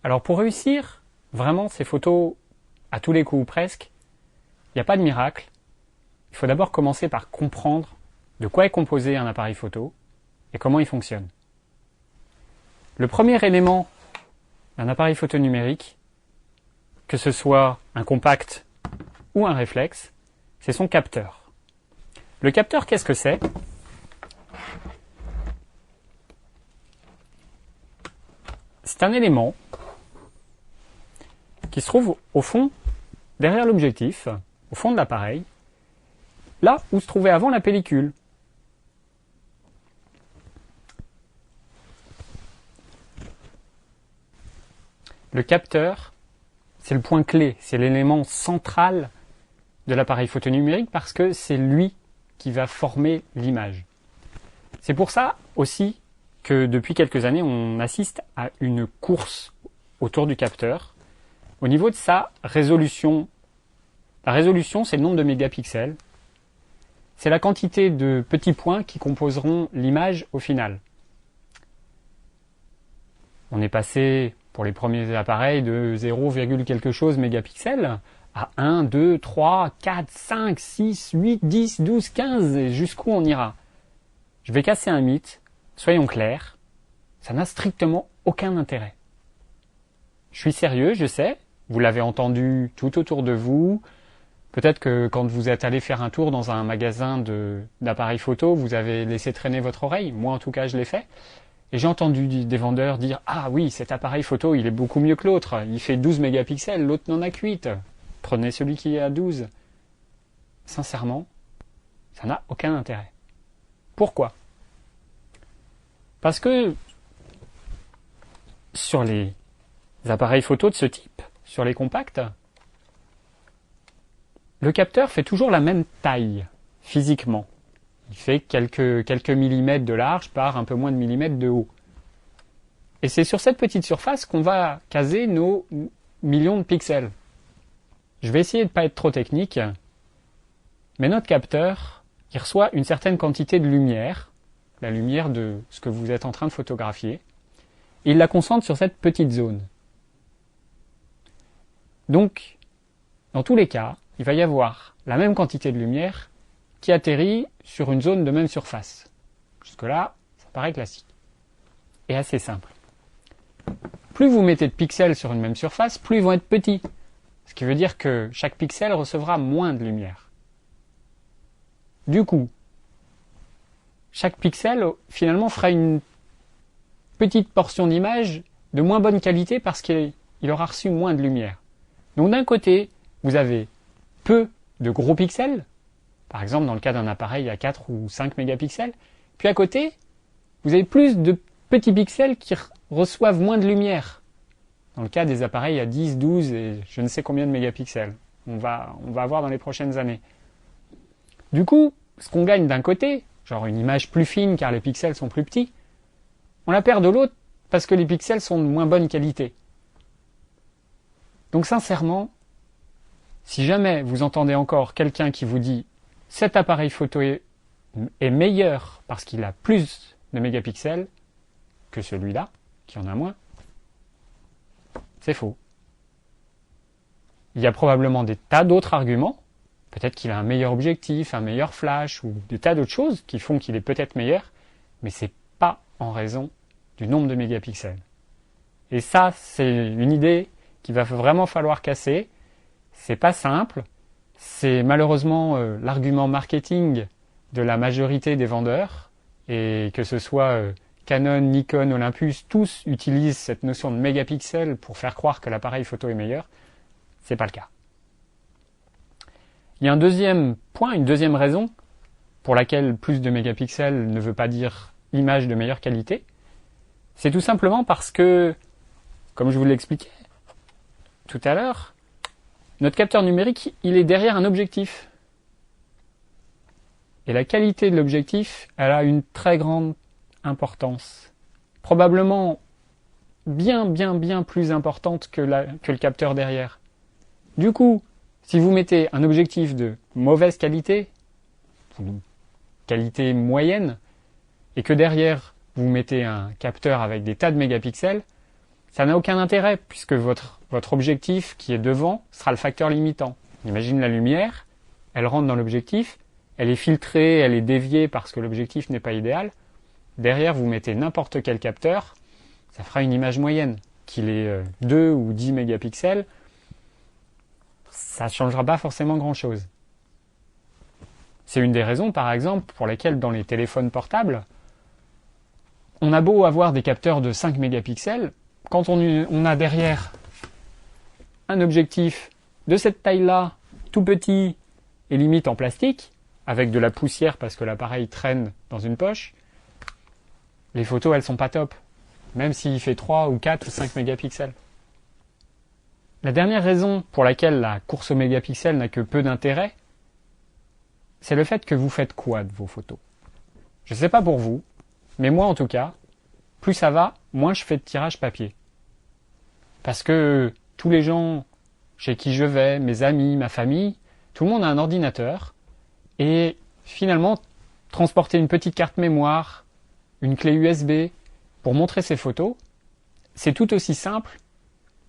Alors pour réussir vraiment ces photos à tous les coups ou presque, il n'y a pas de miracle. Il faut d'abord commencer par comprendre de quoi est composé un appareil photo et comment il fonctionne. Le premier élément d'un appareil photo numérique, que ce soit un compact ou un réflexe, c'est son capteur. Le capteur, qu'est-ce que c'est ? C'est un élément qui se trouve au fond, derrière l'objectif, au fond de l'appareil, là où se trouvait avant la pellicule. Le capteur, c'est le point clé, c'est l'élément central de l'appareil photo numérique parce que c'est lui qui va former l'image. C'est pour ça aussi que depuis quelques années, on assiste à une course autour du capteur au niveau de sa résolution. La résolution, c'est le nombre de mégapixels. C'est la quantité de petits points qui composeront l'image au final. On est passé, pour les premiers appareils, de 0, quelque chose mégapixels à 1, 2, 3, 4, 5, 6, 8, 10, 12, 15, et jusqu'où on ira. Je vais casser un mythe, soyons clairs, ça n'a strictement aucun intérêt. Je suis sérieux, je sais, vous l'avez entendu tout autour de vous. Peut-être que quand vous êtes allé faire un tour dans un magasin d'appareils photo, vous avez laissé traîner votre oreille. Moi, en tout cas, je l'ai fait. Et j'ai entendu des vendeurs dire « Ah oui, cet appareil photo, il est beaucoup mieux que l'autre. Il fait 12 mégapixels, l'autre n'en a que 8. Prenez celui qui est à 12. » Sincèrement, ça n'a aucun intérêt. Pourquoi ? Parce que sur les appareils photo de ce type, sur les compacts, le capteur fait toujours la même taille, physiquement. Il fait quelques millimètres de large par un peu moins de millimètres de haut. Et c'est sur cette petite surface qu'on va caser nos millions de pixels. Je vais essayer de ne pas être trop technique, mais notre capteur, il reçoit une certaine quantité de lumière, la lumière de ce que vous êtes en train de photographier, et il la concentre sur cette petite zone. Donc, dans tous les cas, il va y avoir la même quantité de lumière qui atterrit sur une zone de même surface. Jusque-là, ça paraît classique. Et assez simple. Plus vous mettez de pixels sur une même surface, plus ils vont être petits. Ce qui veut dire que chaque pixel recevra moins de lumière. Du coup, chaque pixel, finalement, fera une petite portion d'image de moins bonne qualité parce qu'il aura reçu moins de lumière. Donc d'un côté, vous avez peu de gros pixels, par exemple dans le cas d'un appareil à 4 ou 5 mégapixels, puis à côté, vous avez plus de petits pixels qui reçoivent moins de lumière, dans le cas des appareils à 10, 12 et je ne sais combien de mégapixels. On va avoir dans les prochaines années. Du coup, ce qu'on gagne d'un côté, genre une image plus fine car les pixels sont plus petits, on la perd de l'autre parce que les pixels sont de moins bonne qualité. Donc sincèrement, si jamais vous entendez encore quelqu'un qui vous dit « cet appareil photo est meilleur parce qu'il a plus de mégapixels que celui-là, qui en a moins », c'est faux. Il y a probablement des tas d'autres arguments, peut-être qu'il a un meilleur objectif, un meilleur flash, ou des tas d'autres choses qui font qu'il est peut-être meilleur, mais c'est pas en raison du nombre de mégapixels. Et ça, c'est une idée qu'il va vraiment falloir casser. C'est pas simple, c'est malheureusement l'argument marketing de la majorité des vendeurs, et que ce soit Canon, Nikon, Olympus, tous utilisent cette notion de mégapixels pour faire croire que l'appareil photo est meilleur. C'est pas le cas. Il y a un deuxième point, une deuxième raison pour laquelle plus de mégapixels ne veut pas dire image de meilleure qualité. C'est tout simplement parce que, comme je vous l'expliquais tout à l'heure, notre capteur numérique, il est derrière un objectif. Et la qualité de l'objectif, elle a une très grande importance. Probablement bien plus importante que le capteur derrière. Du coup, si vous mettez un objectif de mauvaise qualité, qualité moyenne, et que derrière vous mettez un capteur avec des tas de mégapixels, ça n'a aucun intérêt puisque votre objectif qui est devant sera le facteur limitant. On imagine la lumière, elle rentre dans l'objectif, elle est filtrée, elle est déviée parce que l'objectif n'est pas idéal. Derrière, vous mettez n'importe quel capteur, ça fera une image moyenne, qu'il ait 2 ou 10 mégapixels, ça ne changera pas forcément grand-chose. C'est une des raisons, par exemple, pour lesquelles dans les téléphones portables, on a beau avoir des capteurs de 5 mégapixels, quand on a derrière un objectif de cette taille-là, tout petit et limite en plastique, avec de la poussière parce que l'appareil traîne dans une poche, les photos, elles sont pas top, même s'il fait 3 ou 4 ou 5 mégapixels. La dernière raison pour laquelle la course aux mégapixels n'a que peu d'intérêt, c'est le fait que vous faites quoi de vos photos. Je ne sais pas pour vous, mais moi en tout cas, plus ça va, moins je fais de tirage papier. Parce que tous les gens chez qui je vais, mes amis, ma famille, tout le monde a un ordinateur, et finalement, transporter une petite carte mémoire, une clé USB, pour montrer ses photos, c'est tout aussi simple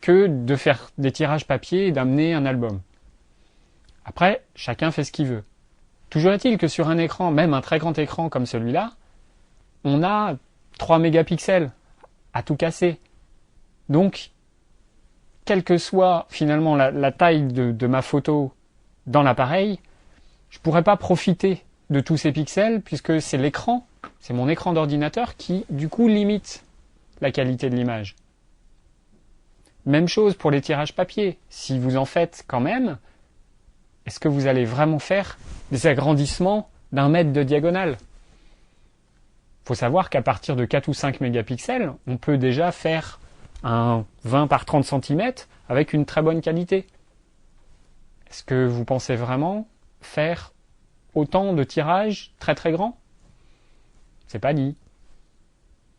que de faire des tirages papier et d'amener un album. Après, chacun fait ce qu'il veut. Toujours est-il que sur un écran, même un très grand écran comme celui-là, on a 3 mégapixels à tout casser. Donc, quelle que soit finalement la taille de ma photo dans l'appareil, je ne pourrais pas profiter de tous ces pixels puisque c'est l'écran, c'est mon écran d'ordinateur qui du coup limite la qualité de l'image. Même chose pour les tirages papier. Si vous en faites quand même, est-ce que vous allez vraiment faire des agrandissements d'1 mètre de diagonale? Il faut savoir qu'à partir de 4 ou 5 mégapixels, on peut déjà faire un 20 par 30 cm avec une très bonne qualité. Est-ce que vous pensez vraiment faire autant de tirages très très grands? C'est pas dit.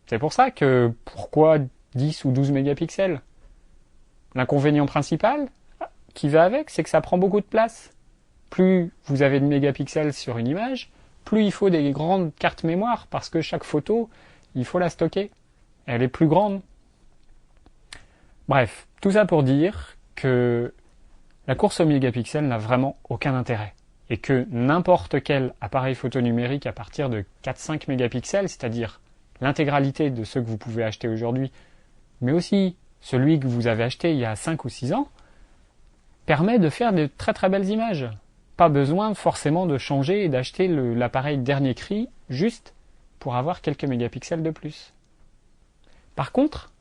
C'est pour ça que pourquoi 10 ou 12 mégapixels? L'inconvénient principal qui va avec, c'est que ça prend beaucoup de place. Plus vous avez de mégapixels sur une image, plus il faut des grandes cartes mémoire parce que chaque photo, il faut la stocker. Elle est plus grande. Bref, tout ça pour dire que la course aux mégapixels n'a vraiment aucun intérêt. Et que n'importe quel appareil photo numérique à partir de 4-5 mégapixels, c'est-à-dire l'intégralité de ceux que vous pouvez acheter aujourd'hui, mais aussi celui que vous avez acheté il y a 5 ou 6 ans, permet de faire de très très belles images. Pas besoin forcément de changer et d'acheter l'appareil dernier cri juste pour avoir quelques mégapixels de plus. Par contre,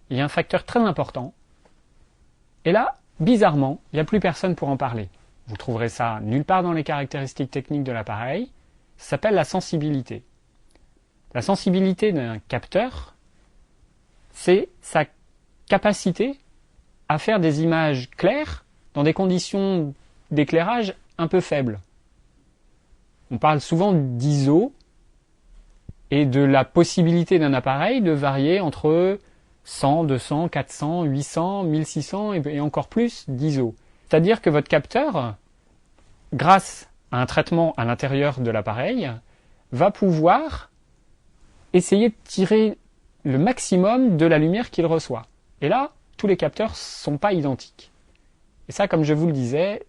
il y a un facteur très important, et là, bizarrement, il n'y a plus personne pour en parler. Vous trouverez ça nulle part dans les caractéristiques techniques de l'appareil, ça s'appelle la sensibilité. La sensibilité d'un capteur, c'est sa capacité à faire des images claires dans des conditions d'éclairage un peu faibles. On parle souvent d'ISO et de la possibilité d'un appareil de varier entre 100, 200, 400, 800, 1600 et encore plus d'ISO. C'est-à-dire que votre capteur, grâce à un traitement à l'intérieur de l'appareil, va pouvoir essayer de tirer le maximum de la lumière qu'il reçoit. Et là, tous les capteurs ne sont pas identiques. Et ça, comme je vous le disais,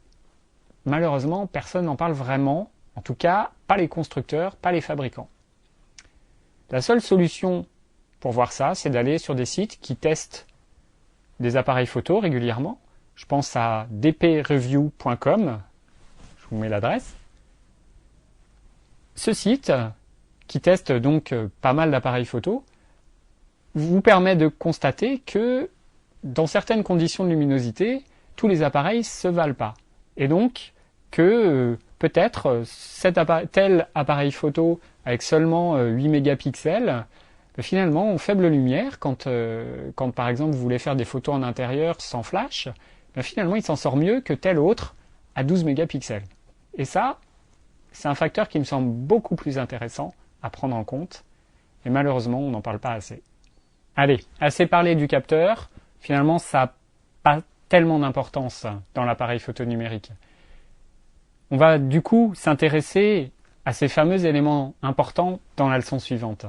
malheureusement, personne n'en parle vraiment. En tout cas, pas les constructeurs, pas les fabricants. La seule solution pour voir ça, c'est d'aller sur des sites qui testent des appareils photo régulièrement. Je pense à dpreview.com. Je vous mets l'adresse. Ce site, qui teste donc pas mal d'appareils photo, vous permet de constater que dans certaines conditions de luminosité, tous les appareils ne se valent pas. Et donc que peut-être tel appareil photo avec seulement 8 mégapixels, finalement en faible lumière, quand par exemple vous voulez faire des photos en intérieur sans flash, finalement il s'en sort mieux que tel autre à 12 mégapixels. Et ça, c'est un facteur qui me semble beaucoup plus intéressant à prendre en compte, et malheureusement on n'en parle pas assez. Allez, assez parlé du capteur, finalement ça n'a pas tellement d'importance dans l'appareil photo numérique. On va du coup s'intéresser à ces fameux éléments importants dans la leçon suivante.